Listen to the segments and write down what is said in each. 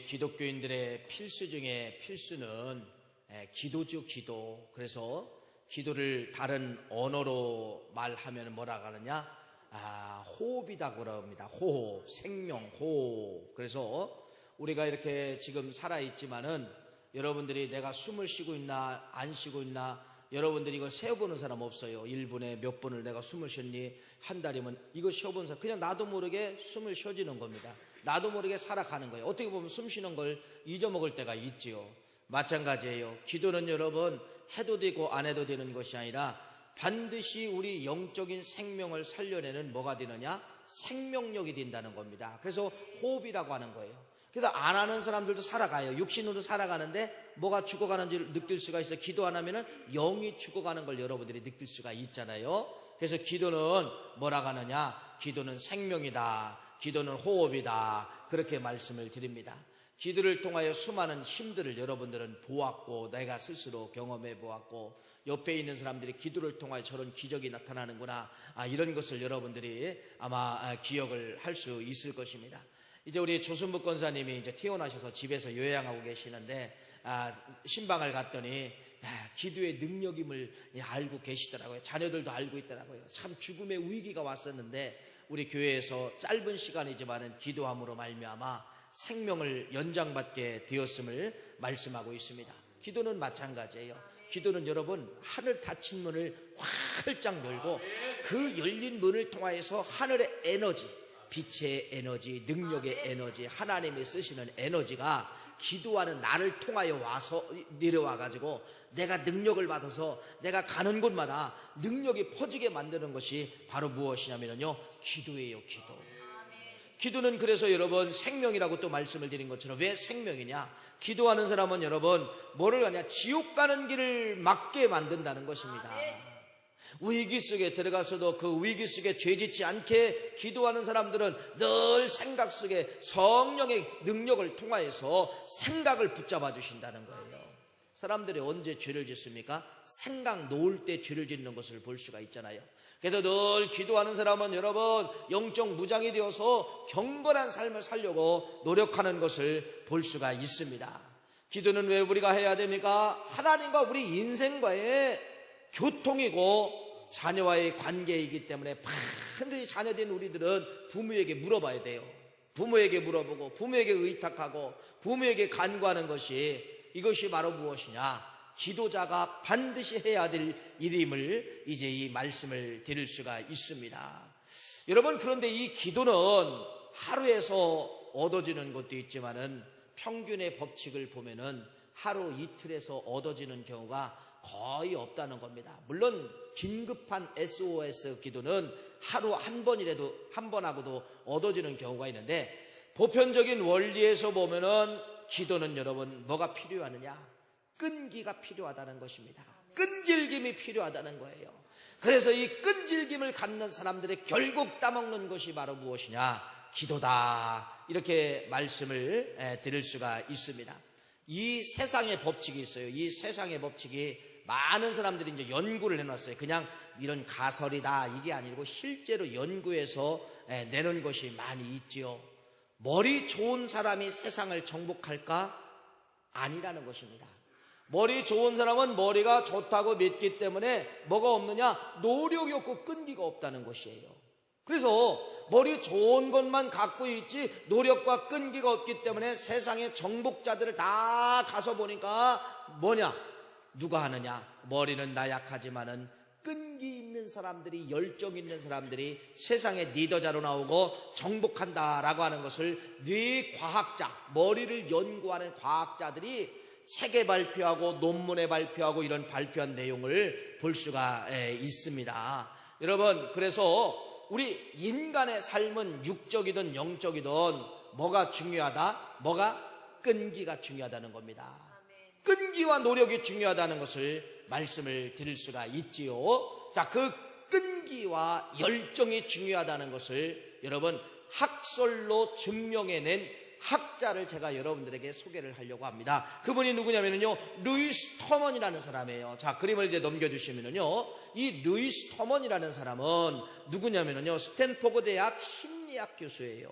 기독교인들의 필수 중에 필수는 기도죠, 기도. 그래서 기도를 다른 언어로 말하면 뭐라고 하느냐? 호흡이라고 그럽니다. 호흡, 생명, 호흡. 그래서 우리가 이렇게 지금 살아있지만은 여러분들이 내가 숨을 쉬고 있나 안 쉬고 있나 여러분들이 이거 세어보는 사람 없어요. 1분에 몇 분을 내가 숨을 쉬었니? 한 달이면 이거 쉬어보는 사람 그냥 나도 모르게 숨을 쉬어지는 겁니다. 나도 모르게 살아가는 거예요. 어떻게 보면 숨 쉬는 걸 잊어먹을 때가 있지요. 마찬가지예요. 기도는 여러분 해도 되고 안 해도 되는 것이 아니라 반드시 우리 영적인 생명을 살려내는 뭐가 되느냐? 생명력이 된다는 겁니다. 그래서 호흡이라고 하는 거예요. 그래서 안 하는 사람들도 살아가요. 육신으로 살아가는데 뭐가 죽어가는지를 느낄 수가 있어요. 기도 안 하면은 영이 죽어가는 걸 여러분들이 느낄 수가 있잖아요. 그래서 기도는 뭐라고 하느냐? 기도는 생명이다. 기도는 호흡이다. 그렇게 말씀을 드립니다. 기도를 통하여 수많은 힘들을 여러분들은 보았고 내가 스스로 경험해 보았고 옆에 있는 사람들이 기도를 통하여 저런 기적이 나타나는구나. 이런 것을 여러분들이 아마 기억을 할 수 있을 것입니다. 이제 우리 조순복 권사님이 이제 퇴원하셔서 집에서 요양하고 계시는데 신방을 갔더니 기도의 능력임을 알고 계시더라고요. 자녀들도 알고 있더라고요. 참 죽음의 위기가 왔었는데 우리 교회에서 짧은 시간이지만은 기도함으로 말미암아 생명을 연장받게 되었음을 말씀하고 있습니다. 기도는 마찬가지예요. 기도는 여러분 하늘 닫힌 문을 활짝 열고 그 열린 문을 통하여서 하늘의 에너지, 빛의 에너지, 능력의 에너지, 하나님이 쓰시는 에너지가 기도하는 나를 통하여 와서 내려와 가지고 내가 능력을 받아서 내가 가는 곳마다 능력이 퍼지게 만드는 것이 바로 무엇이냐면요, 기도예요. 기도는 그래서 여러분 생명이라고 또 말씀을 드린 것처럼 왜 생명이냐? 기도하는 사람은 여러분 뭐를 하냐? 지옥 가는 길을 막게 만든다는 것입니다. 위기 속에 들어가서도 그 위기 속에 죄짓지 않게 기도하는 사람들은 늘 생각 속에 성령의 능력을 통하여서 생각을 붙잡아 주신다는 거예요. 사람들이 언제 죄를 짓습니까? 생각 놓을 때 죄를 짓는 것을 볼 수가 있잖아요. 그래서 늘 기도하는 사람은 여러분 영적 무장이 되어서 경건한 삶을 살려고 노력하는 것을 볼 수가 있습니다. 기도는 왜 우리가 해야 됩니까? 하나님과 우리 인생과의 교통이고 자녀와의 관계이기 때문에 반드시 자녀된 우리들은 부모에게 물어봐야 돼요. 부모에게 물어보고 부모에게 의탁하고 부모에게 간구하는 이것이 바로 무엇이냐? 기도자가 반드시 해야 될 일임을 이제 이 말씀을 드릴 수가 있습니다. 여러분, 그런데 이 기도는 하루에서 얻어지는 것도 있지만은 평균의 법칙을 보면은 하루 이틀에서 얻어지는 경우가 거의 없다는 겁니다. 물론 긴급한 SOS 기도는 하루 한 번하고도 얻어지는 경우가 있는데 보편적인 원리에서 보면은 기도는 여러분 뭐가 필요하느냐? 끈기가 필요하다는 것입니다. 끈질김이 필요하다는 거예요. 그래서 이 끈질김을 갖는 사람들의 결국 따먹는 것이 바로 무엇이냐? 기도다. 이렇게 말씀을 드릴 수가 있습니다. 이 세상의 법칙이 있어요. 이 세상의 법칙이 많은 사람들이 이제 연구를 해놨어요. 그냥 이런 가설이다 이게 아니고 실제로 연구해서 내놓은 것이 많이 있지요. 머리 좋은 사람이 세상을 정복할까? 아니라는 것입니다. 머리 좋은 사람은 머리가 좋다고 믿기 때문에 뭐가 없느냐? 노력이 없고 끈기가 없다는 것이에요. 그래서 머리 좋은 것만 갖고 있지 노력과 끈기가 없기 때문에 세상의 정복자들을 다 가서 보니까 뭐냐? 누가 하느냐? 머리는 나약하지만은 끈기 있는 사람들이, 열정 있는 사람들이 세상의 리더자로 나오고 정복한다라고 하는 것을 뇌과학자, 머리를 연구하는 과학자들이 책에 발표하고 논문에 발표하고 이런 발표한 내용을 볼 수가 있습니다. 여러분, 그래서 우리 인간의 삶은 육적이든 영적이든 뭐가 중요하다? 뭐가? 끈기가 중요하다는 겁니다. 끈기와 노력이 중요하다는 것을 말씀을 드릴 수가 있지요. 자, 그 끈기와 열정이 중요하다는 것을 여러분 학설로 증명해낸 학자를 제가 여러분들에게 소개를 하려고 합니다. 그분이 누구냐면요, 루이스 터먼이라는 사람이에요. 자, 그림을 이제 넘겨주시면요, 이 루이스 터먼이라는 사람은 누구냐면요, 스탠포드 대학 심리학 교수예요.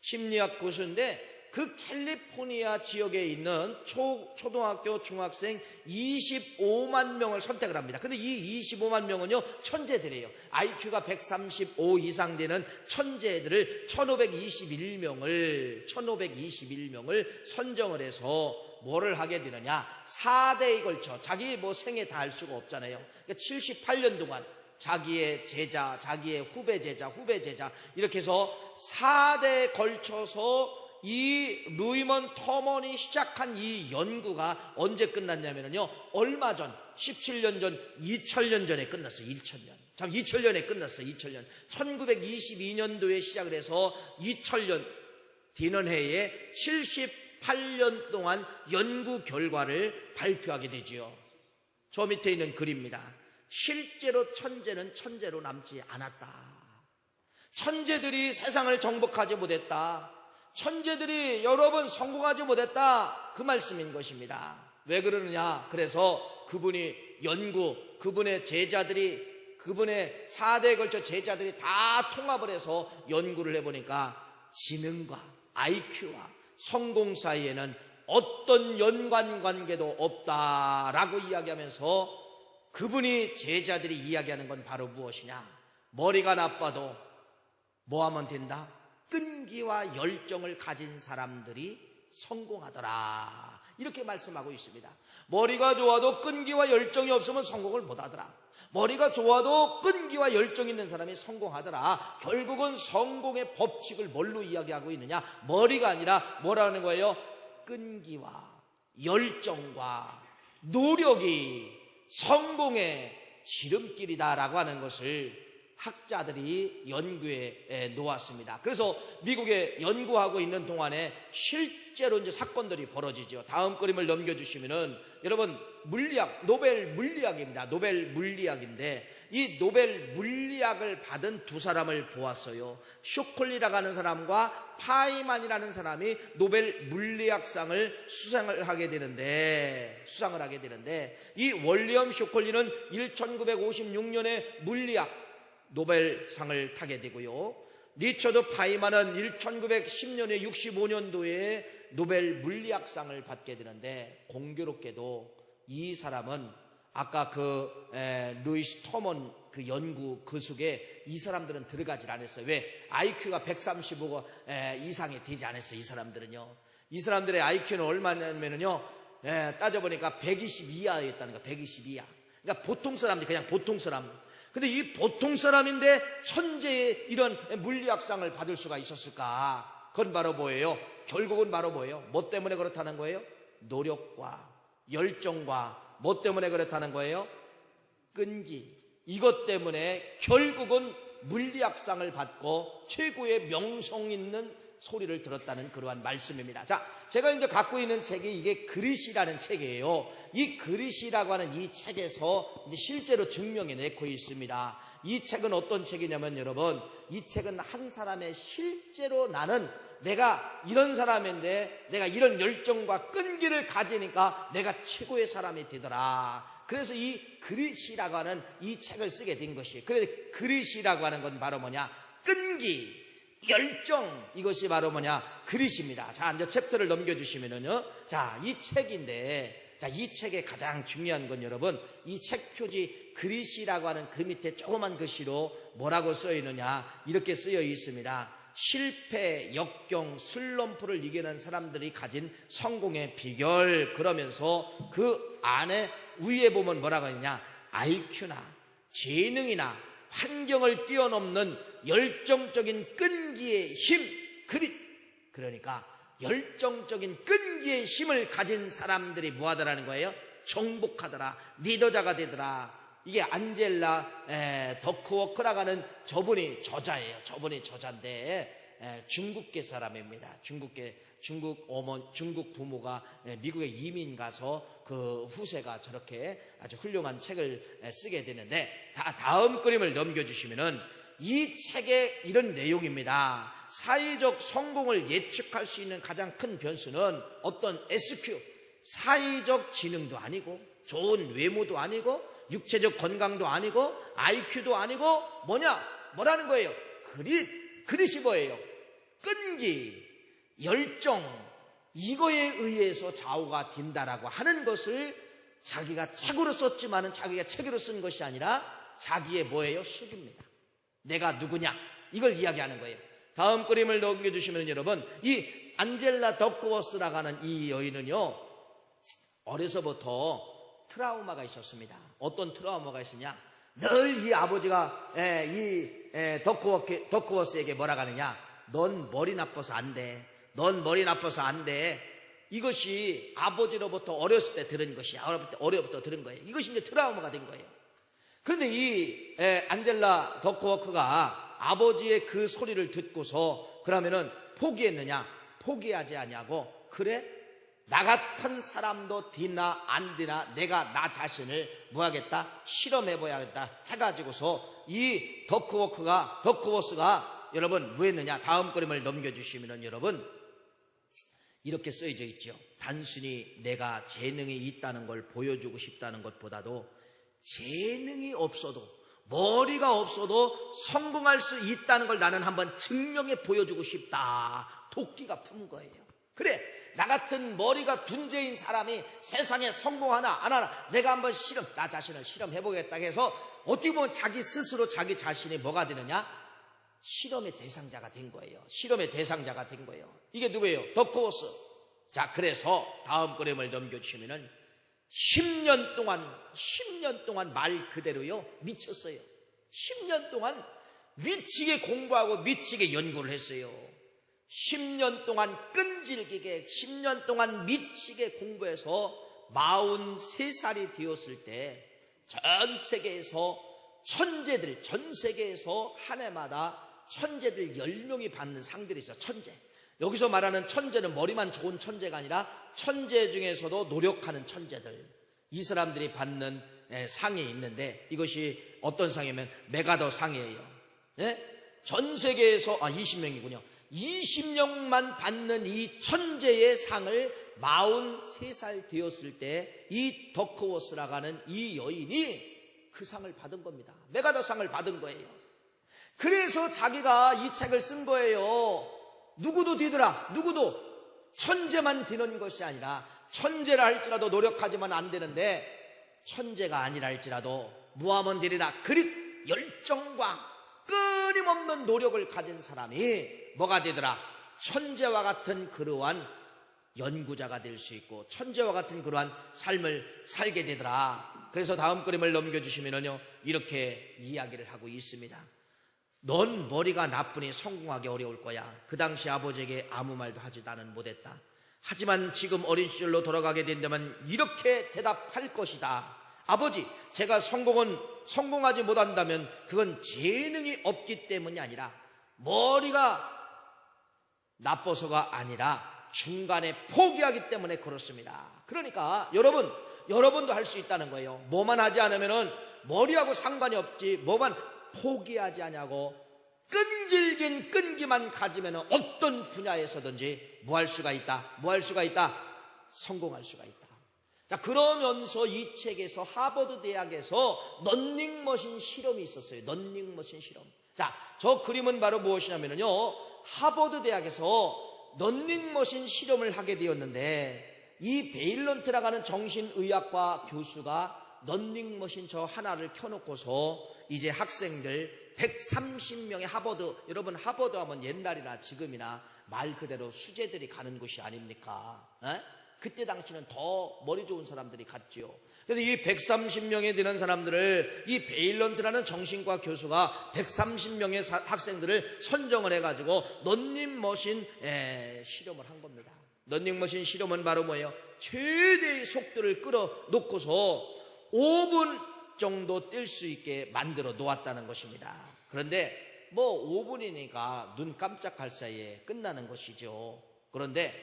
심리학 교수인데 그 캘리포니아 지역에 있는 초등학교 중학생 25만 명을 선택을 합니다. 근데 이 25만 명은요, 천재들이에요. IQ가 135 이상 되는 천재들을 1521명을 선정을 해서 뭐를 하게 되느냐, 4대에 걸쳐, 자기 생에 다 할 수가 없잖아요. 그러니까 78년 동안 자기의 제자, 자기의 후배 제자 이렇게 해서 4대에 걸쳐서 이 루이먼 터먼이 시작한 이 연구가 언제 끝났냐면요, 얼마 전, 17년 전, 2000년 전에 끝났어요. 2000년에 끝났어요. 1922년도에 시작을 해서 2000년 되는 해에 78년 동안 연구 결과를 발표하게 되지요. 저 밑에 있는 글입니다. 실제로 천재는 천재로 남지 않았다. 천재들이 세상을 정복하지 못했다. 천재들이 여러 번 성공하지 못했다. 그 말씀인 것입니다. 왜 그러느냐? 그래서 그분의 제자들이, 그분의 4대에 걸쳐 제자들이 다 통합을 해서 연구를 해보니까 지능과 IQ와 성공 사이에는 어떤 연관관계도 없다라고 이야기하면서 그분이 제자들이 이야기하는 건 바로 무엇이냐? 머리가 나빠도 뭐 하면 된다? 끈기와 열정을 가진 사람들이 성공하더라. 이렇게 말씀하고 있습니다. 머리가 좋아도 끈기와 열정이 없으면 성공을 못하더라. 머리가 좋아도 끈기와 열정 있는 사람이 성공하더라. 결국은 성공의 법칙을 뭘로 이야기하고 있느냐? 머리가 아니라 뭐라는 거예요? 끈기와 열정과 노력이 성공의 지름길이다라고 하는 것을 학자들이 연구해 놓았습니다. 그래서 미국에 연구하고 있는 동안에 실제로 이제 사건들이 벌어지죠. 다음 그림을 넘겨주시면은, 여러분, 노벨 물리학입니다. 노벨 물리학인데, 이 노벨 물리학을 받은 두 사람을 보았어요. 쇼콜리라고 하는 사람과 파이만이라는 사람이 노벨 물리학상을 수상을 하게 되는데, 이 월리엄 쇼콜리는 1956년에 물리학 노벨상을 타게 되고요. 리처드 파이만은 1910년에 65년도에 노벨 물리학상을 받게 되는데, 공교롭게도 이 사람은 아까 루이스 터먼 그 연구 그 속에 이 사람들은 들어가질 않았어요. 왜? IQ가 135가 이상이 되지 않았어요. 이 사람들의 IQ는 얼마냐면요, 따져보니까 120 이하였다는 거야. 120 이하. 그러니까 보통 사람들, 그냥 보통 사람. 근데 이 보통 사람인데 천재의 이런 물리학상을 받을 수가 있었을까? 그건 바로 뭐예요? 결국은 바로 뭐예요? 뭐 때문에 그렇다는 거예요? 노력과 열정과 뭐 때문에 그렇다는 거예요? 끈기. 이것 때문에 결국은 물리학상을 받고 최고의 명성 있는 소리를 들었다는 그러한 말씀입니다. 자, 제가 이제 갖고 있는 책이 이게 그릿이라는 책이에요. 이 그릿이라고 하는 이 책에서 이제 실제로 증명해 내고 있습니다. 이 책은 어떤 책이냐면, 여러분, 이 책은 한 사람의 실제로 내가 이런 사람인데 내가 이런 열정과 끈기를 가지니까 내가 최고의 사람이 되더라. 그래서 이 그릿이라고 하는 이 책을 쓰게 된 것이에요. 그래서 그릿이라고 하는 건 바로 뭐냐? 끈기, 열정, 이것이 바로 뭐냐? 그릿입니다. 자, 이제 챕터를 넘겨주시면은요. 자, 이 책인데, 자, 이 책의 가장 중요한 건, 여러분, 이 책 표지 그릿이라고 하는 그 밑에 조그만 글씨로 뭐라고 써 있느냐? 이렇게 쓰여 있습니다. 실패, 역경, 슬럼프를 이겨낸 사람들이 가진 성공의 비결. 그러면서 그 안에 위에 보면 뭐라고 하느냐? IQ나 재능이나 환경을 뛰어넘는 열정적인 끈기의 힘, 그릿. 그러니까 열정적인 끈기의 힘을 가진 사람들이 뭐하더라는 거예요? 정복하더라, 리더자가 되더라. 이게 안젤라 더크워크라고 하는 저분이 저자예요. 저분이 저자인데 중국계 사람입니다. 중국 부모가 미국에 이민 가서 그 후세가 저렇게 아주 훌륭한 책을 쓰게 되는데, 다음 그림을 넘겨주시면은 이 책에 이런 내용입니다. 사회적 성공을 예측할 수 있는 가장 큰 변수는 어떤 SQ, 사회적 지능도 아니고 좋은 외모도 아니고 육체적 건강도 아니고 IQ도 아니고 뭐라는 거예요? 그릿이 뭐예요? 끈기, 열정, 이거에 의해서 좌우가 된다라고 하는 것을 자기가 책으로 썼지만은 자기가 책으로 쓴 것이 아니라 자기의 뭐예요? 숙입니다. 내가 누구냐? 이걸 이야기하는 거예요. 다음 그림을 넘겨주시면 여러분, 이 안젤라 더크워스라고 하는 이 여인은요, 어려서부터 트라우마가 있었습니다. 어떤 트라우마가 있었냐? 늘 이 아버지가 더크워스에게 뭐라 하느냐? 넌 머리 나빠서 안 돼. 넌 머리 나빠서 안 돼. 이것이 아버지로부터 어렸을 때 들은 것이야. 어려부터 들은 거예요. 이것이 이제 트라우마가 된 거예요. 그런데 이 안젤라 더크워크가 아버지의 그 소리를 듣고서 그러면은 포기했느냐? 포기하지 않냐고. 그래? 나 같은 사람도 되나 안 되나 내가 나 자신을 뭐 하겠다? 실험해봐야겠다 해가지고서 이 더크워스가 여러분 뭐 했느냐? 다음 그림을 넘겨주시면 여러분 이렇게 쓰여져 있죠. 단순히 내가 재능이 있다는 걸 보여주고 싶다는 것보다도 재능이 없어도 머리가 없어도 성공할 수 있다는 걸 나는 한번 증명해 보여주고 싶다. 도끼가 품 거예요. 그래, 나 같은 머리가 둔재인 사람이 세상에 성공하나 안 하나 내가 한번 나 자신을 실험해보겠다 해서 어떻게 보면 자기 스스로 자기 자신이 뭐가 되느냐? 실험의 대상자가 된 거예요. 실험의 대상자가 된 거예요. 이게 누구예요? 더크워스. 자, 그래서 다음 그림을 넘겨주시면은 10년 동안 말 그대로요 미쳤어요. 10년 동안 미치게 공부하고 미치게 연구를 했어요. 10년 동안 끈질기게 10년 동안 미치게 공부해서 43살이 되었을 때 전 세계에서 천재들, 전 세계에서 한 해마다 천재들 10명이 받는 상들이 있어요. 천재. 여기서 말하는 천재는 머리만 좋은 천재가 아니라 천재 중에서도 노력하는 천재들, 이 사람들이 받는 상이 있는데 이것이 어떤 상이면 메가더 상이에요. 전 세계에서 20명이군요. 20명만 받는 이 천재의 상을 43살 되었을 때 이 더크워스라고 하는 이 여인이 그 상을 받은 겁니다. 메가더 상을 받은 거예요. 그래서 자기가 이 책을 쓴 거예요. 누구도 되더라. 누구도 천재만 되는 것이 아니라 천재라 할지라도 노력하지만 안 되는데 천재가 아니라 할지라도 무하면 되리라. 그릇 열정과 끊임없는 노력을 가진 사람이 뭐가 되더라? 천재와 같은 그러한 연구자가 될 수 있고 천재와 같은 그러한 삶을 살게 되더라. 그래서 다음 그림을 넘겨주시면요 이렇게 이야기를 하고 있습니다. 넌 머리가 나쁘니 성공하기 어려울 거야. 그 당시 아버지에게 아무 말도 하지 나는 못했다. 하지만 지금 어린 시절로 돌아가게 된다면 이렇게 대답할 것이다. 아버지, 제가 성공하지 못한다면 그건 재능이 없기 때문이 아니라 머리가 나빠서가 아니라 중간에 포기하기 때문에 그렇습니다. 그러니까 여러분도 할 수 있다는 거예요. 뭐만 하지 않으면은 머리하고 상관이 없지. 뭐만 포기하지 않냐고 끈질긴 끈기만 가지면 어떤 분야에서든지 뭐 할 수가 있다? 성공할 수가 있다. 자, 그러면서 이 책에서 하버드 대학에서 런닝머신 실험이 있었어요. 런닝머신 실험. 자, 저 그림은 바로 무엇이냐면요, 하버드 대학에서 런닝머신 실험을 하게 되었는데 이 베일런트라고 하는 정신의학과 교수가 런닝머신 저 하나를 켜놓고서 이제 학생들 130명의 여러분 하버드 하면 옛날이나 지금이나 말 그대로 수재들이 가는 곳이 아닙니까? 그때 당시는 더 머리 좋은 사람들이 갔지요. 그래서 이 130명에 되는 사람들을 이 베일런트라는 정신과 교수가 130명의 학생들을 선정을 해가지고 런닝머신 실험을 한 겁니다. 런닝머신 실험은 바로 뭐예요? 최대의 속도를 끌어놓고서 5분 정도 뛸 수 있게 만들어 놓았다는 것입니다. 그런데 뭐 5분이니까 눈 깜짝할 사이에 끝나는 것이죠. 그런데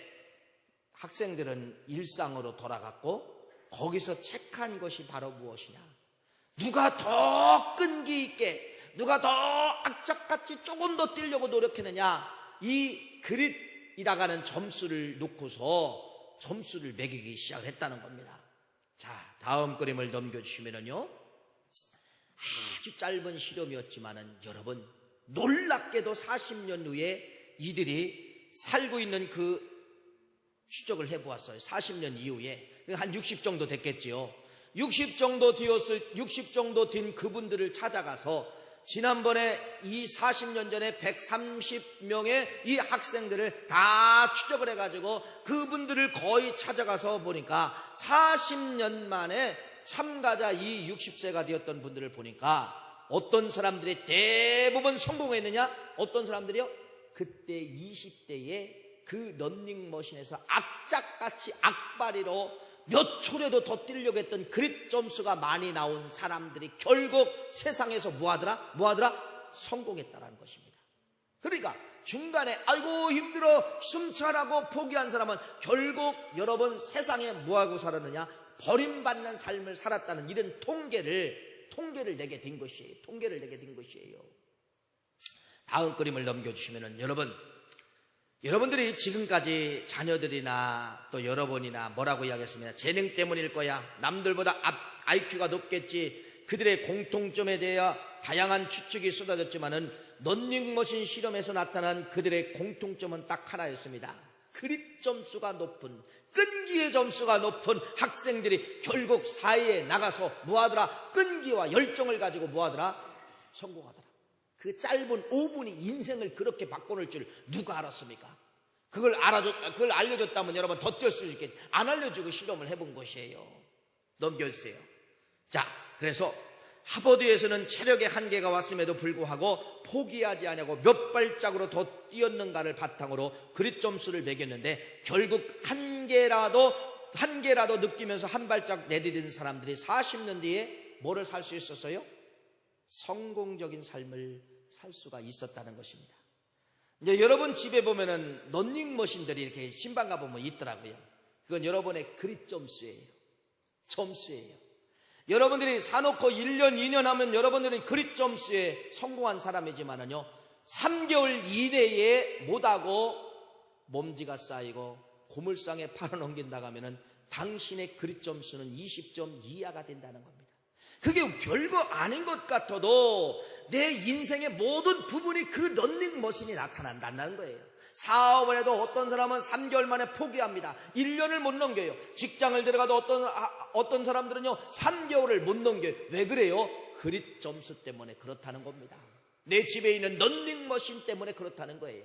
학생들은 일상으로 돌아갔고 거기서 체크한 것이 바로 무엇이냐? 누가 더 끈기 있게, 누가 더 악착같이 조금 더 뛰려고 노력했느냐? 이 그릿이라고 하는 점수를 놓고서 점수를 매기기 시작했다는 겁니다. 자, 다음 그림을 넘겨주시면요, 아주 짧은 실험이었지만은 여러분 놀랍게도 40년 후에 이들이 살고 있는 그 추적을 해보았어요. 40년 이후에 한 60 정도 됐겠지요. 60 정도 된 그분들을 찾아가서 지난번에 이 40년 전에 130명의 이 학생들을 다 추적을 해가지고 그분들을 거의 찾아가서 보니까 40년 만에 참가자 이 60세가 되었던 분들을 보니까 어떤 사람들이 대부분 성공했느냐? 어떤 사람들이요? 그때 20대에 그 런닝머신에서 악착같이 악바리로 몇 초라도 더 뛰려고 했던 그릿 점수가 많이 나온 사람들이 결국 세상에서 뭐하더라? 성공했다라는 것입니다. 그러니까 중간에 아이고 힘들어 숨차라고 포기한 사람은 결국 여러분 세상에 뭐하고 살았느냐? 버림받는 삶을 살았다는 이런 통계를 내게 된 것이에요. 다음 그림을 넘겨주시면은 여러분들이 지금까지 자녀들이나 또 여러분이나 뭐라고 이야기했습니다. 재능 때문일 거야. 남들보다 IQ가 높겠지. 그들의 공통점에 대해 다양한 추측이 쏟아졌지만은 런닝머신 실험에서 나타난 그들의 공통점은 딱 하나였습니다. 그립 점수가 높은, 끈기의 점수가 높은 학생들이 결국 사회에 나가서 뭐하더라? 끈기와 열정을 가지고 뭐하더라? 성공하더라. 그 짧은 5분이 인생을 그렇게 바꿔놓을 줄 누가 알았습니까? 그걸 알려줬다면 여러분 더 뛰었을 수 있겠지. 안 알려주고 실험을 해본 것이에요. 넘겨주세요. 자, 그래서 하버드에서는 체력의 한계가 왔음에도 불구하고 포기하지 않고 몇 발짝으로 더 뛰었는가를 바탕으로 그릿 점수를 매겼는데 결국 한 개라도 느끼면서 한 발짝 내디딘 사람들이 40년 뒤에 뭐를 살 수 있었어요? 성공적인 삶을 살 수가 있었다는 것입니다. 이제 여러분 집에 보면은 런닝머신들이 이렇게 신방 가보면 있더라고요. 그건 여러분의 그릿 점수예요. 여러분들이 사놓고 1년, 2년 하면 여러분들은 그릿 점수에 성공한 사람이지만은요, 3개월 이내에 못하고 몸지가 쌓이고 고물상에 팔아넘긴다고 하면은 당신의 그릿 점수는 20점 이하가 된다는 겁니다. 그게 별거 아닌 것 같아도 내 인생의 모든 부분이 그 런닝머신이 나타난다는 거예요. 사업을 해도 어떤 사람은 3개월 만에 포기합니다. 1년을 못 넘겨요. 직장을 들어가도 어떤 사람들은요 3개월을 못 넘겨요. 왜 그래요? 그릿 점수 때문에 그렇다는 겁니다. 내 집에 있는 런닝머신 때문에 그렇다는 거예요.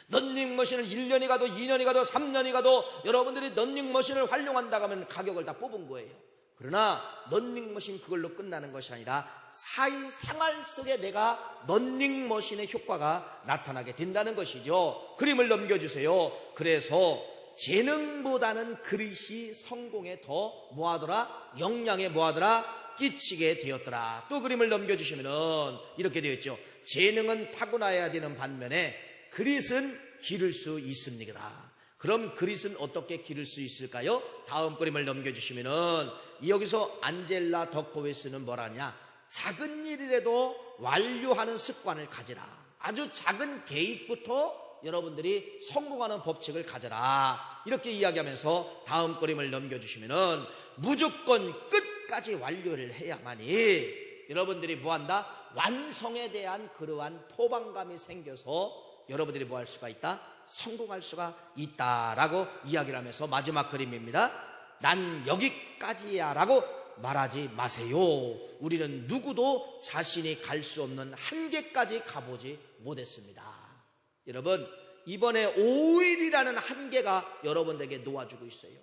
런닝머신을 1년이 가도 2년이 가도 3년이 가도 여러분들이 런닝머신을 활용한다고 하면 가격을 다 뽑은 거예요. 그러나 런닝머신 그걸로 끝나는 것이 아니라 사회생활 속에 내가 런닝머신의 효과가 나타나게 된다는 것이죠. 그림을 넘겨주세요. 그래서 재능보다는 그릇이 성공에 더 뭐하더라? 영향에 뭐하더라? 끼치게 되었더라. 또 그림을 넘겨주시면은 이렇게 되어 있죠. 재능은 타고나야 되는 반면에 그릇은 기를 수 있습니다. 그럼 그릇은 어떻게 기를 수 있을까요? 다음 그림을 넘겨주시면은 여기서 안젤라 더코웨스는 뭐라냐? 작은 일이라도 완료하는 습관을 가지라. 아주 작은 개입부터 여러분들이 성공하는 법칙을 가져라. 이렇게 이야기하면서 다음 그림을 넘겨주시면은 무조건 끝까지 완료를 해야만이 여러분들이 뭐한다? 완성에 대한 그러한 포만감이 생겨서 여러분들이 뭐 할 수가 있다? 성공할 수가 있다라고 이야기를 하면서 마지막 그림입니다. 난 여기까지야 라고 말하지 마세요. 우리는 누구도 자신이 갈 수 없는 한계까지 가보지 못했습니다. 여러분, 이번에 5일이라는 한계가 여러분에게 놓아주고 있어요.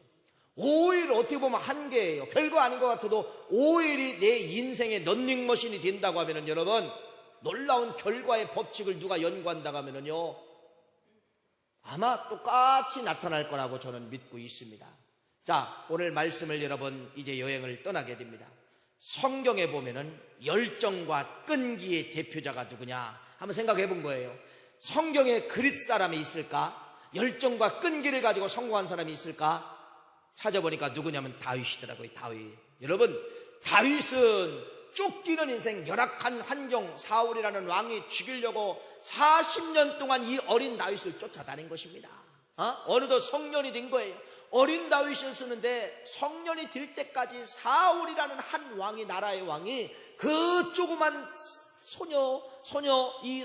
5일 어떻게 보면 한계예요. 별거 아닌 것 같아도 5일이 내 인생의 런닝머신이 된다고 하면은 여러분, 놀라운 결과의 법칙을 누가 연구한다고 하면은요, 아마 똑같이 나타날 거라고 저는 믿고 있습니다. 자, 오늘 말씀을 여러분 이제 여행을 떠나게 됩니다. 성경에 보면은 열정과 끈기의 대표자가 누구냐 한번 생각해 본 거예요. 성경에 그릿 사람이 있을까? 열정과 끈기를 가지고 성공한 사람이 있을까? 찾아보니까 누구냐면 다윗이더라고요. 다윗. 여러분, 다윗은 쫓기는 인생, 열악한 환경, 사울이라는 왕이 죽이려고 40년 동안 이 어린 다윗을 쫓아다닌 것입니다. 어느덧 성년이 된 거예요. 어린 다윗을 쓰는데 성년이 될 때까지 사울이라는 한 왕이, 나라의 왕이 그 조그만 소녀 이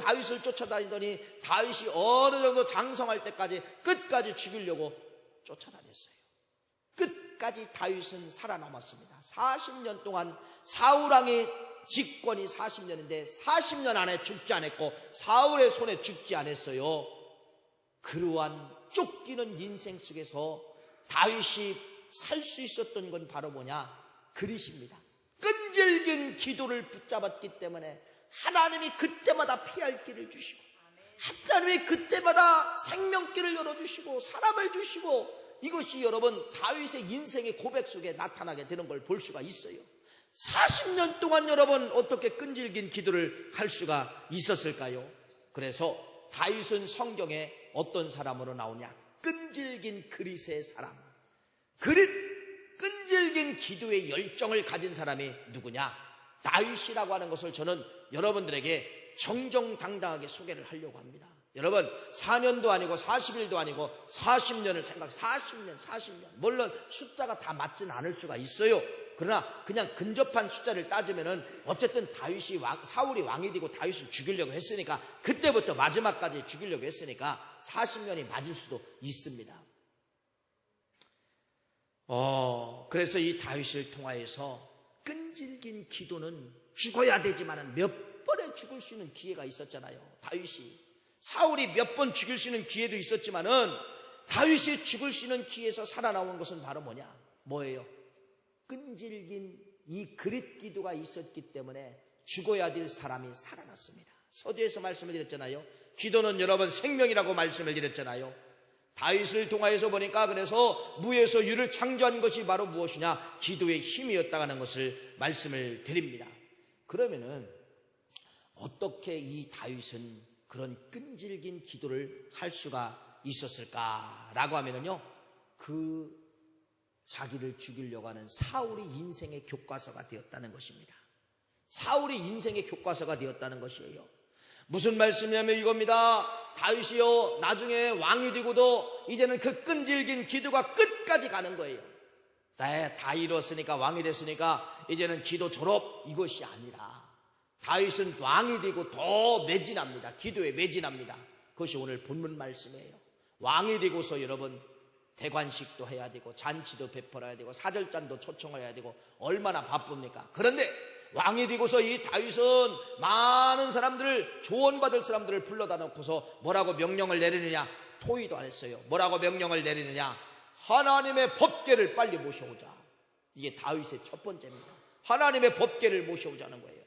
다윗을 쫓아다니더니 다윗이 어느 정도 장성할 때까지 끝까지 죽이려고 쫓아다녔어요. 끝까지 다윗은 살아남았습니다. 40년 동안 사울왕의 집권이 40년인데 40년 안에 죽지 않았고 사울의 손에 죽지 않았어요. 그러한 쫓기는 인생 속에서 다윗이 살 수 있었던 건 바로 뭐냐? 그릇입니다. 끈질긴 기도를 붙잡았기 때문에 하나님이 그때마다 피할 길을 주시고 하나님이 그때마다 생명길을 열어주시고 사람을 주시고, 이것이 여러분 다윗의 인생의 고백 속에 나타나게 되는 걸 볼 수가 있어요. 40년 동안 여러분 어떻게 끈질긴 기도를 할 수가 있었을까요? 그래서 다윗은 성경에 어떤 사람으로 나오냐? 끈질긴 그릿의 사람. 끈질긴 기도의 열정을 가진 사람이 누구냐? 다윗이라고 하는 것을 저는 여러분들에게 정정당당하게 소개를 하려고 합니다. 여러분 4년도 아니고 40일도 아니고 40년을 40년 물론 숫자가 다 맞지는 않을 수가 있어요. 그러나 그냥 근접한 숫자를 따지면은 어쨌든 사울이 왕이 되고 다윗을 죽이려고 했으니까, 그때부터 마지막까지 죽이려고 했으니까 40년이 맞을 수도 있습니다. 그래서 이 다윗을 통하여서 끈질긴 기도는 죽어야 되지만은 몇 번에 죽을 수 있는 기회가 있었잖아요. 다윗이 사울이 몇 번 죽일 수 있는 기회도 있었지만은 다윗이 죽을 수 있는 기회에서 살아나온 것은 바로 뭐예요? 끈질긴 이 그릿 기도가 있었기 때문에 죽어야 될 사람이 살아났습니다. 서두에서 말씀을 드렸잖아요. 기도는 여러분 생명이라고 말씀을 드렸잖아요. 다윗을 통하여서 보니까 그래서 무에서 유를 창조한 것이 바로 무엇이냐? 기도의 힘이었다고 하는 것을 말씀을 드립니다. 그러면은 어떻게 이 다윗은 그런 끈질긴 기도를 할 수가 있었을까라고 하면은요, 자기를 죽이려고 하는 사울이 인생의 교과서가 되었다는 것입니다. 사울이 인생의 교과서가 되었다는 것이에요. 무슨 말씀이냐면 이겁니다. 다윗이요, 나중에 왕이 되고도 이제는 그 끈질긴 기도가 끝까지 가는 거예요. 다 이뤘으니까, 왕이 됐으니까 이제는 기도 졸업, 이것이 아니라 다윗은 왕이 되고 더 매진합니다. 기도에 매진합니다. 그것이 오늘 본문 말씀이에요. 왕이 되고서 여러분 대관식도 해야 되고 잔치도 베풀어야 되고 사절단도 초청해야 되고 얼마나 바쁩니까? 그런데 왕이 되고서 이 다윗은 많은 사람들을, 조언받을 사람들을 불러다 놓고서 뭐라고 명령을 내리느냐? 토의도 안 했어요. 뭐라고 명령을 내리느냐? 하나님의 법궤를 빨리 모셔오자. 이게 다윗의 첫 번째입니다. 하나님의 법궤를 모셔오자는 거예요.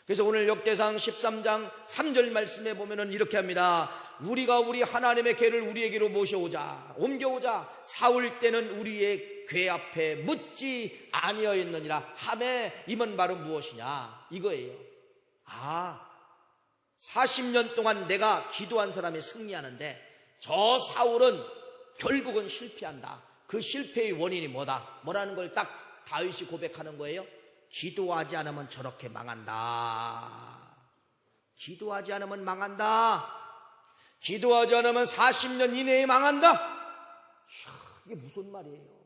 그래서 오늘 역대상 13장 3절 말씀에 보면은 이렇게 합니다. 우리가 우리 하나님의 궤를 우리에게로 모셔오자, 옮겨오자. 사울 때는 우리의 궤 앞에 묻지 아니하였느니라 하매, 이면 바로 무엇이냐? 이거예요. 40년 동안 내가 기도한 사람이 승리하는데 저 사울은 결국은 실패한다. 그 실패의 원인이 뭐라는 걸 딱 다윗이 고백하는 거예요. 기도하지 않으면 저렇게 망한다. 기도하지 않으면 망한다. 기도하지 않으면 40년 이내에 망한다. 이게 무슨 말이에요?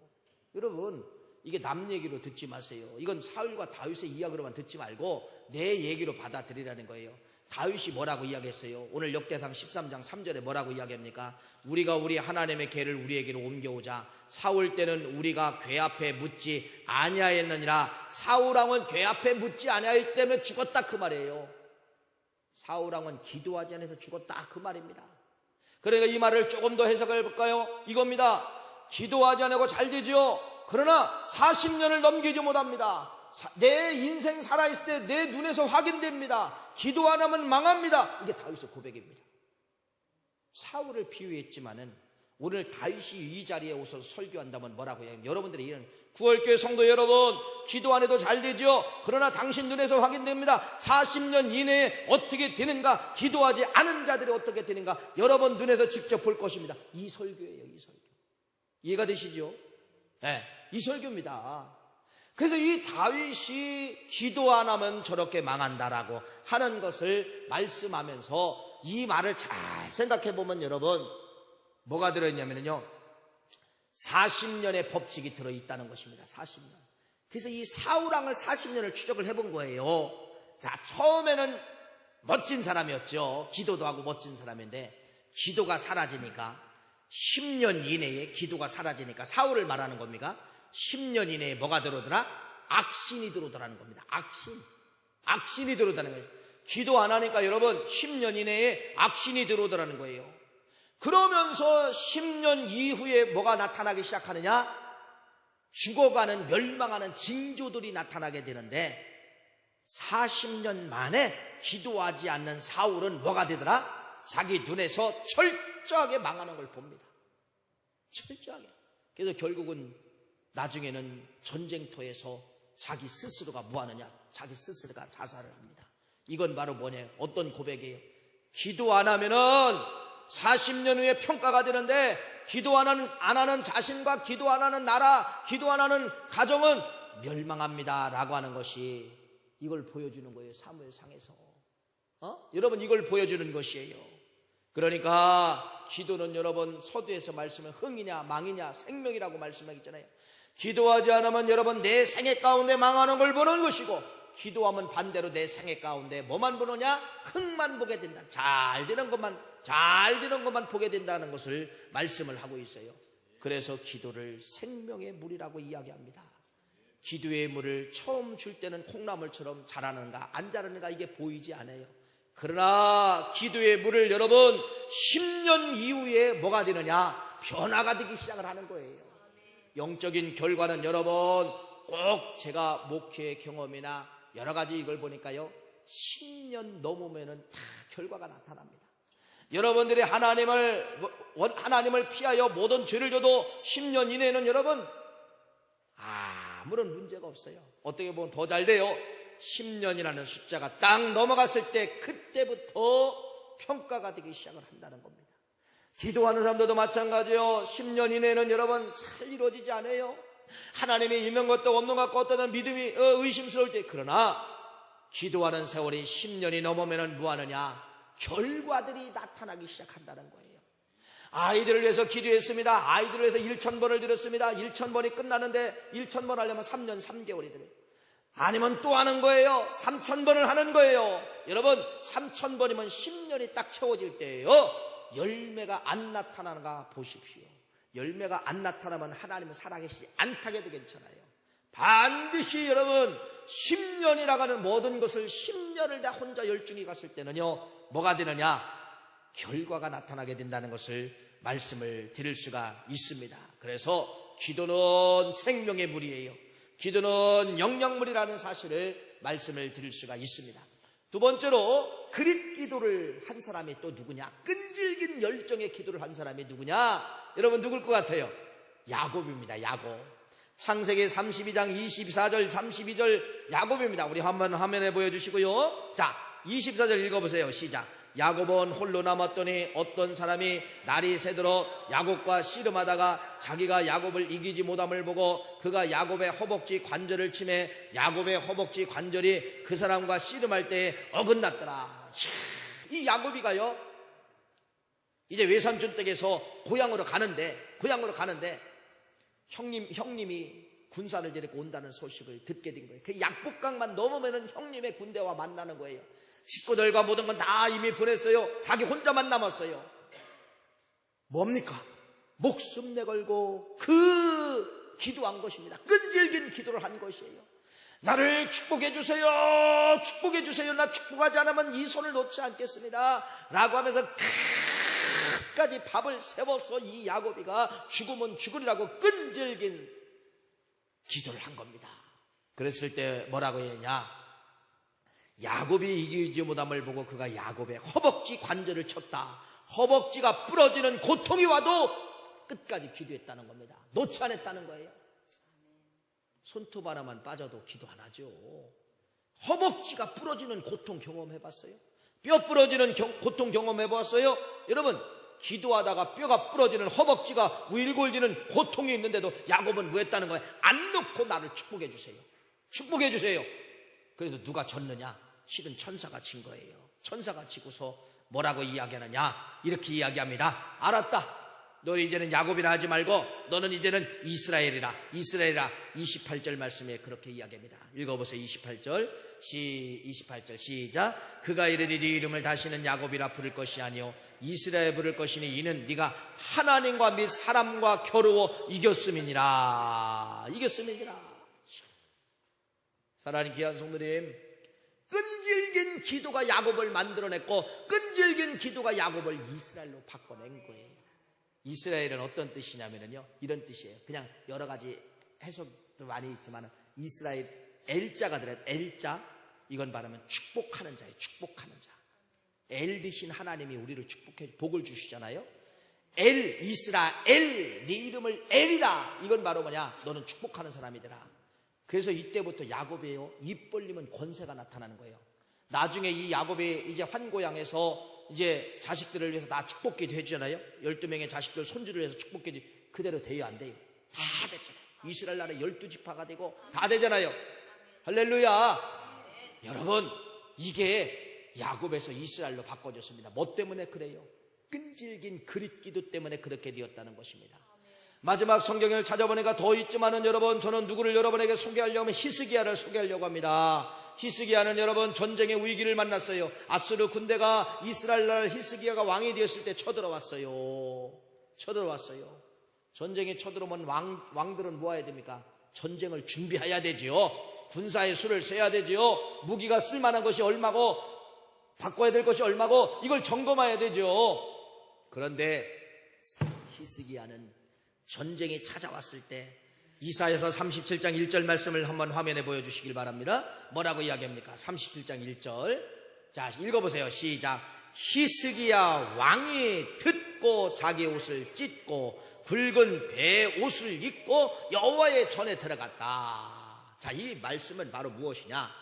여러분, 이게 남 얘기로 듣지 마세요. 이건 사울과 다윗의 이야기로만 듣지 말고 내 얘기로 받아들이라는 거예요. 다윗이 뭐라고 이야기했어요? 오늘 역대상 13장 3절에 뭐라고 이야기합니까? 우리가 우리 하나님의 궤를 우리에게로 옮겨오자. 사울 때는 우리가 궤 앞에 묻지 아니하였느니라. 사울왕은 궤 앞에 묻지 아니하였기 때문에 죽었다, 그 말이에요. 사울왕은 기도하지 않아서 죽었다, 그 말입니다. 그러니까 이 말을 조금 더 해석해 볼까요? 이겁니다. 기도하지 않고 잘 되지요. 그러나 40년을 넘기지 못합니다. 내 인생 살아있을 때 내 눈에서 확인됩니다. 기도 안 하면 망합니다. 이게 다윗의 고백입니다. 사울을 비유했지만은 오늘 다윗이 이 자리에 오셔서 설교한다면 뭐라고 해요? 여러분들이 이런 구월교회 성도 여러분, 기도 안 해도 잘 되죠. 그러나 당신 눈에서 확인됩니다. 40년 이내에 어떻게 되는가, 기도하지 않은 자들이 어떻게 되는가 여러분 눈에서 직접 볼 것입니다. 이 설교예요, 이 설교. 이해가 되시죠? 네, 이 설교입니다. 그래서 이 다윗이 기도 안 하면 저렇게 망한다라고 하는 것을 말씀하면서 이 말을 잘 생각해 보면 여러분, 뭐가 들어있냐면요, 40년의 법칙이 들어있다는 것입니다. 40년. 그래서 이 사울왕을 40년을 추적을 해본 거예요. 자, 처음에는 멋진 사람이었죠. 기도도 하고 멋진 사람인데 기도가 사라지니까 10년 이내에 기도가 사라지니까 사울을 말하는 겁니까? 10년 이내에 뭐가 들어오더라? 악신이 들어오더라는 겁니다. 악신이 들어오더라는 거예요. 기도 안 하니까 여러분 10년 이내에 악신이 들어오더라는 거예요. 그러면서 10년 이후에 뭐가 나타나기 시작하느냐? 죽어가는 멸망하는 징조들이 나타나게 되는데 40년 만에 기도하지 않는 사울은 뭐가 되더라? 자기 눈에서 철저하게 망하는 걸 봅니다. 철저하게. 그래서 결국은 나중에는 전쟁터에서 자기 스스로가 뭐하느냐? 자기 스스로가 자살을 합니다. 이건 바로 뭐냐? 어떤 고백이에요? 기도 안 하면은 40년 후에 평가가 되는데 기도 안 하는 자신과 기도 안 하는 나라, 기도 안 하는 가정은 멸망합니다 라고 하는 것이 이걸 보여주는 거예요. 사무엘상에서. 여러분 이걸 보여주는 것이에요. 그러니까 기도는 여러분 서두에서 말씀은 흥이냐 망이냐 생명이라고 말씀하겠잖아요. 기도하지 않으면 여러분 내 생애 가운데 망하는 걸 보는 것이고, 기도하면 반대로 내 생애 가운데 뭐만 보느냐? 흥만 보게 된다. 잘 되는 것만 보게 된다는 것을 말씀을 하고 있어요. 그래서 기도를 생명의 물이라고 이야기합니다. 기도의 물을 처음 줄 때는 콩나물처럼 자라는가 안 자라는가 이게 보이지 않아요. 그러나 기도의 물을 여러분 10년 이후에 뭐가 되느냐? 변화가 되기 시작을 하는 거예요. 영적인 결과는 여러분 꼭 제가 목회 경험이나 여러 가지 이걸 보니까요 10년 넘으면은 다 결과가 나타납니다. 여러분들이 하나님을 피하여 모든 죄를 져도 10년 이내에는 여러분 아무런 문제가 없어요. 어떻게 보면 더 잘 돼요. 10년이라는 숫자가 딱 넘어갔을 때 그때부터 평가가 되기 시작을 한다는 겁니다. 기도하는 사람들도 마찬가지예요. 10년 이내에는 여러분 잘 이루어지지 않아요. 하나님이 있는 것도 없는 것 같고 어떤 믿음이 의심스러울 때, 그러나 기도하는 세월이 10년이 넘으면 뭐하느냐? 결과들이 나타나기 시작한다는 거예요. 아이들을 위해서 기도했습니다. 아이들을 위해서 1,000번을 드렸습니다. 1,000번이 끝나는데 1,000번 하려면 3년 3개월이 들어요. 아니면 또 하는 거예요. 3,000번을 하는 거예요. 여러분 3,000번이면 10년이 딱 채워질 때예요. 열매가 안 나타나는가 보십시오. 열매가 안 나타나면 하나님은 살아계시지 않다고 해도 괜찮아요. 반드시 여러분 10년이라고 하는 모든 것을 10년을 다 혼자 열중히 갔을 때는요 뭐가 되느냐? 결과가 나타나게 된다는 것을 말씀을 드릴 수가 있습니다. 그래서 기도는 생명의 물이에요. 기도는 영양물이라는 사실을 말씀을 드릴 수가 있습니다. 두 번째로 그릿 기도를 한 사람이 또 누구냐? 끈질긴 열정의 기도를 한 사람이 누구냐? 여러분 누굴 것 같아요? 야곱입니다. 야곱. 창세기 32장 24절 32절 야곱입니다. 우리 한번 화면에 보여주시고요. 자 24절 읽어보세요. 시작. 야곱은 홀로 남았더니 어떤 사람이 날이 새도록 야곱과 씨름하다가 자기가 야곱을 이기지 못함을 보고 그가 야곱의 허벅지 관절을 치매 야곱의 허벅지 관절이 그 사람과 씨름할 때에 어긋났더라. 이 야곱이가요 이제 외삼촌 댁에서 고향으로 가는데 형님이 군사를 데리고 온다는 소식을 듣게 된 거예요. 그 약북강만 넘으면 형님의 군대와 만나는 거예요. 식구들과 모든 건 다 이미 보냈어요. 자기 혼자만 남았어요. 뭡니까? 목숨 내걸고 그 기도한 것입니다. 끈질긴 기도를 한 것이에요. 나를 축복해 주세요. 축복해 주세요. 나 축복하지 않으면 이 손을 놓지 않겠습니다. 라고 하면서 끝까지 밥을 세워서 이 야곱이가 죽으면 죽으리라고 끈질긴 기도를 한 겁니다. 그랬을 때 뭐라고 했냐? 야곱이 이기지 못함을 보고 그가 야곱의 허벅지 관절을 쳤다. 허벅지가 부러지는 고통이 와도 끝까지 기도했다는 겁니다. 놓지 않았다는 거예요. 손톱 하나만 빠져도 기도 안 하죠. 허벅지가 부러지는 고통 경험해봤어요? 뼈 부러지는 고통 경험해봤어요? 여러분 기도하다가 뼈가 부러지는 허벅지가 울골지는 고통이 있는데도 야곱은 뭐 했다는 거예요? 안 놓고 나를 축복해 주세요. 축복해 주세요. 그래서 누가 졌느냐? 실은 천사가 진 거예요. 천사가 지고서 뭐라고 이야기하느냐? 이렇게 이야기합니다. 알았다. 너는 이제는 야곱이라 하지 말고 너는 이제는 이스라엘이라. 28절 말씀에 그렇게 이야기합니다. 읽어보세요. 28절 28절 시작. 그가 이르되 네 이름을 다시는 야곱이라 부를 것이 아니요 이스라엘 부를 것이니 이는 네가 하나님과 및 사람과 겨루어 이겼음이니라. 사랑하는 귀한 성도님, 끈질긴 기도가 야곱을 만들어냈고 끈질긴 기도가 야곱을 이스라엘로 바꿔낸 거예요. 이스라엘은 어떤 뜻이냐면요, 이런 뜻이에요. 그냥 여러 가지 해석도 많이 있지만 이스라엘 엘자가 들어요. 엘자, 이건 말하면 축복하는 자예요. 축복하는 자. 엘 대신 하나님이 우리를 축복해 복을 주시잖아요. 엘, 이스라엘, 네 이름을 엘이라. 이건 바로 뭐냐, 너는 축복하는 사람이더라. 그래서 이때부터 야곱이에요, 입 벌리면 권세가 나타나는 거예요. 나중에 이 야곱이 이제 환고양에서 이제 자식들을 위해서 다 축복기도 해주잖아요. 12명의 자식들 손주를 위해서 축복기도, 그대로 돼요, 안 돼요? 다 됐잖아요. 이스라엘 나라 12지파가 되고 다 되잖아요. 할렐루야. 여러분, 이게 야곱에서 이스라엘로 바꿔졌습니다. 뭐 때문에 그래요? 끈질긴 그릿기도 때문에 그렇게 되었다는 것입니다. 마지막 성경을 찾아보니까 더 있지만은 여러분, 저는 누구를 여러분에게 소개하려면 히스기야를 소개하려고 합니다. 히스기야는 여러분 전쟁의 위기를 만났어요. 아수르 군대가 이스라엘 나라 히스기야가 왕이 되었을 때 쳐들어왔어요. 전쟁에 쳐들어오면 왕들은 뭐 해야 됩니까? 전쟁을 준비해야 되지요. 군사의 수를 세야 되지요. 무기가 쓸만한 것이 얼마고 바꿔야 될 것이 얼마고 이걸 점검해야 되죠. 그런데 히스기야는 전쟁이 찾아왔을 때 이사야서 37장 1절 말씀을 한번 화면에 보여주시길 바랍니다. 뭐라고 이야기합니까? 37장 1절. 자, 읽어보세요. 시작. 히스기야 왕이 듣고 자기 옷을 찢고 굵은 배 옷을 입고 여호와의 전에 들어갔다. 자, 이 말씀은 바로 무엇이냐?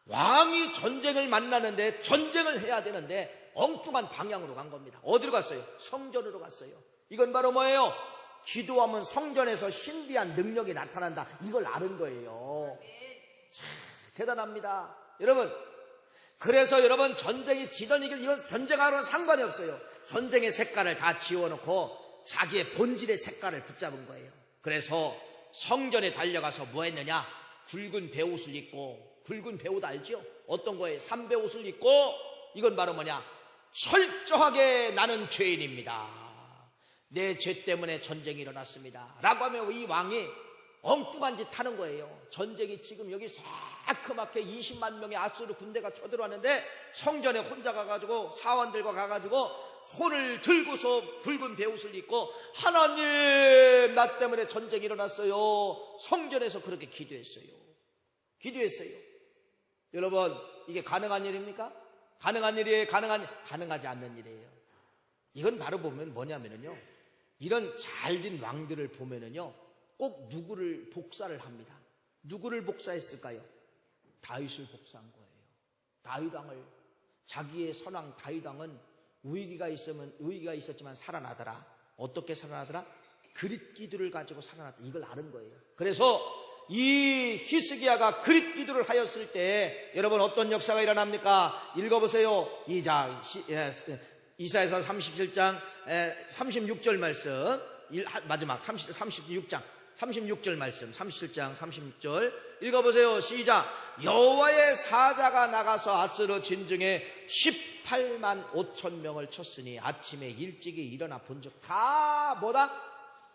왕이 전쟁을 만나는데, 전쟁을 해야 되는데 엉뚱한 방향으로 간 겁니다. 어디로 갔어요? 성전으로 갔어요. 이건 바로 뭐예요? 기도하면 성전에서 신비한 능력이 나타난다. 이걸 아는 거예요. 참 대단합니다. 여러분, 그래서 여러분 전쟁이 지던 이건 전쟁하고는 상관이 없어요. 전쟁의 색깔을 다 지워놓고 자기의 본질의 색깔을 붙잡은 거예요. 그래서 성전에 달려가서 뭐 했느냐? 굵은 베옷을 입고, 굵은 베옷 알죠? 어떤 거예요? 삼베옷을 입고, 이건 바로 뭐냐? 철저하게 나는 죄인입니다. 내 죄 때문에 전쟁이 일어났습니다 라고 하면 이 왕이 엉뚱한 짓 하는 거예요. 전쟁이 지금 여기 새크맣게 20만 명의 아수르 군대가 쳐들어왔는데 성전에 혼자 가가지고 사원들과 가가지고 손을 들고서 붉은 베옷을 입고 하나님, 나 때문에 전쟁이 일어났어요. 성전에서 그렇게 기도했어요. 여러분, 이게 가능한 일입니까? 가능한 일이에요? 가능하지 않는 일이에요. 이건 바로 보면 뭐냐면요, 이런 잘된 왕들을 보면은요, 꼭 누구를 복사를 합니다. 누구를 복사했을까요? 다윗을 복사한 거예요. 다윗 왕을, 자기의 선왕 다윗 왕은 위기가 있었지만 살아나더라. 어떻게 살아나더라? 그릿 기도를 가지고 살아났다. 이걸 아는 거예요. 그래서 이 히스기야가 그릿 기도를 하였을 때 여러분 어떤 역사가 일어납니까? 읽어보세요. 이사야서 37장 36절 말씀, 마지막 36장 36절 말씀, 37장 36절 읽어보세요. 시작. 여호와의 사자가 나가서 아스르 진중에 18만 5천 명을 쳤으니 아침에 일찍이 일어나 본즉 다 뭐다?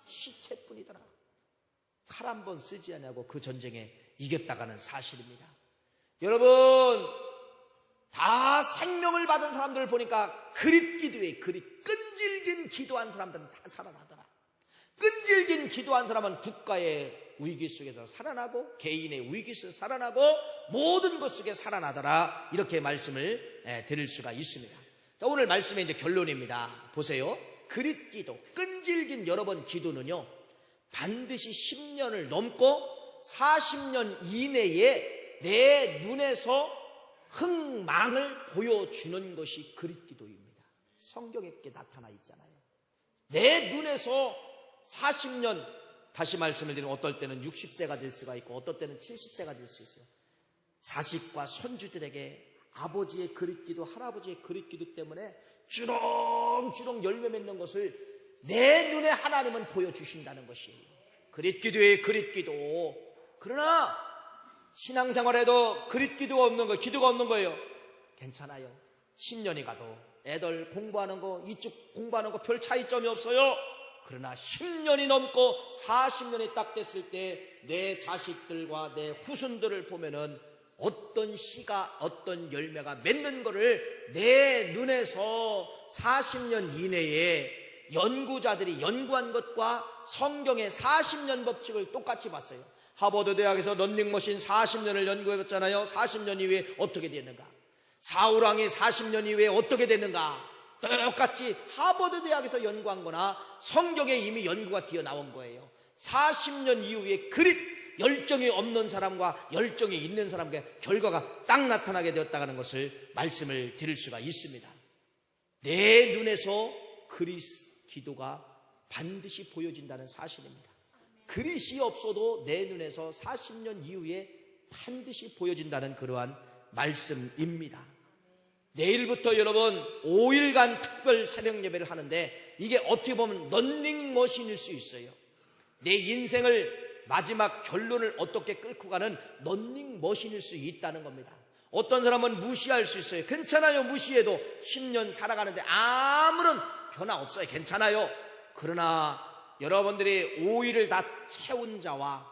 시체뿐이더라. 칼 한 번 쓰지 않냐고 그 전쟁에 이겼다가는 사실입니다. 여러분, 다 생명을 받은 사람들을 보니까 그릿 기도에 끈질긴 기도한 사람들은 다 살아나더라. 끈질긴 기도한 사람은 국가의 위기 속에서 살아나고 개인의 위기 속에서 살아나고 모든 것 속에 살아나더라. 이렇게 말씀을 드릴 수가 있습니다. 자, 오늘 말씀의 이제 결론입니다. 보세요. 그릿 기도, 끈질긴 여러분 기도는요, 반드시 10년을 넘고 40년 이내에 내 눈에서 흥망을 보여주는 것이 그릿 기도입니다. 성경에 이렇게 나타나 있잖아요. 내 눈에서 40년, 다시 말씀을 드리면 어떨 때는 60세가 될 수가 있고 어떨 때는 70세가 될 수 있어요. 자식과 손주들에게 아버지의 그릿 기도, 할아버지의 그릿 기도 때문에 주렁주렁 열매 맺는 것을 내 눈에 하나님은 보여주신다는 것이에요. 그릿 기도에 그릿 기도. 그러나 신앙생활에도 기도가 없는 거예요. 괜찮아요. 10년이 가도 애들 공부하는 거, 이쪽 공부하는 거 별 차이점이 없어요. 그러나 10년이 넘고 40년이 딱 됐을 때 내 자식들과 내 후손들을 보면은 어떤 씨가 어떤 열매가 맺는 거를 내 눈에서 40년 이내에 연구자들이 연구한 것과 성경의 40년 법칙을 똑같이 봤어요. 하버드 대학에서 런닝머신 40년을 연구해봤잖아요. 40년 이후에 어떻게 됐는가? 사울왕이 40년 이후에 어떻게 됐는가? 똑같이 하버드 대학에서 연구한 거나 성경에 이미 연구가 되어 나온 거예요. 40년 이후에 열정이 없는 사람과 열정이 있는 사람의 결과가 딱 나타나게 되었다는 것을 말씀을 드릴 수가 있습니다. 내 눈에서 기도가 반드시 보여진다는 사실입니다. 그릇이 없어도 내 눈에서 40년 이후에 반드시 보여진다는 그러한 말씀입니다. 내일부터 여러분 5일간 특별 새벽 예배를 하는데 이게 어떻게 보면 런닝머신일 수 있어요. 내 인생을 마지막 결론을 어떻게 끌고 가는 런닝머신일 수 있다는 겁니다. 어떤 사람은 무시할 수 있어요. 괜찮아요. 무시해도 10년 살아가는데 아무런 변화 없어요. 괜찮아요. 그러나 여러분들이 5일을 다 채운 자와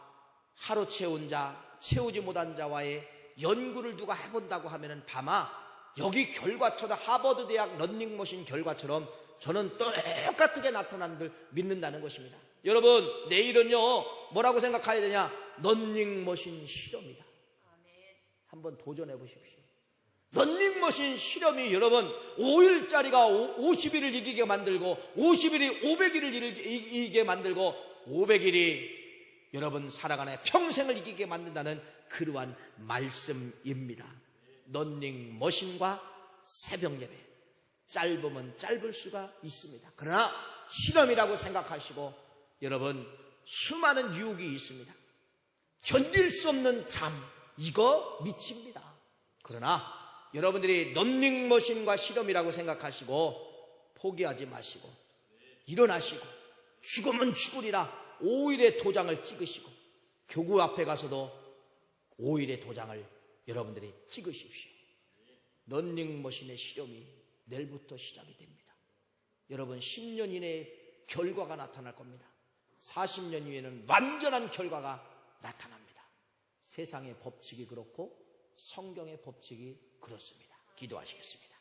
하루 채운 자, 채우지 못한 자와의 연구를 누가 해본다고 하면은 아마 여기 결과처럼 하버드 대학 런닝머신 결과처럼 저는 똑같게 나타나는 걸 믿는다는 것입니다. 여러분 내일은요 뭐라고 생각해야 되냐? 런닝머신 실험이다. 한번 도전해 보십시오. 런닝머신 실험이 여러분 5일짜리가 50일을 이기게 만들고 50일이 500일을 이기게 만들고 500일이 여러분 살아가는 평생을 이기게 만든다는 그러한 말씀입니다. 런닝머신과 새벽 예배 짧으면 짧을 수가 있습니다. 그러나 실험이라고 생각하시고 여러분 수많은 유혹이 있습니다. 견딜 수 없는 잠 이거 미칩니다. 그러나 여러분들이 런닝머신과 실험이라고 생각하시고 포기하지 마시고 일어나시고 죽으면 죽으리라 5일의 도장을 찍으시고 교구 앞에 가서도 5일의 도장을 여러분들이 찍으십시오. 런닝머신의 실험이 내일부터 시작이 됩니다. 여러분 10년 이내에 결과가 나타날 겁니다. 40년 이후에는 완전한 결과가 나타납니다. 세상의 법칙이 그렇고 성경의 법칙이 그렇습니다. 기도하시겠습니다.